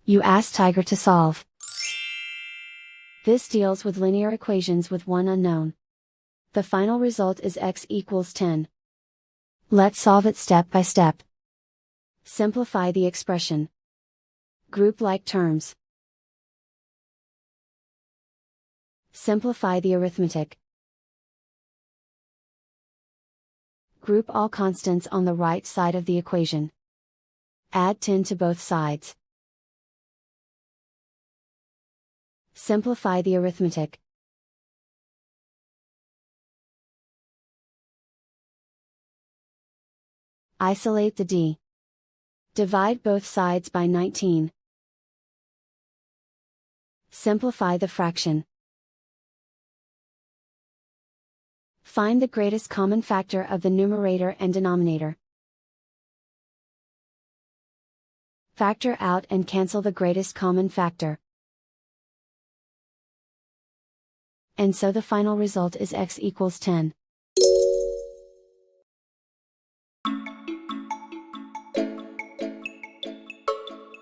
You ask Tiger to solve. This deals with linear equations with one unknown. The final result is x equals 10. Let's solve it step by step. Simplify the expression. Group like terms. Simplify the arithmetic. Group all constants on the right side of the equation. Add 10 to both sides. Simplify the arithmetic. Isolate the d. Divide both sides by 19. Simplify the fraction. Find the greatest common factor of the numerator and denominator. Factor out and cancel the greatest common factor. And so the final result is x equals 10.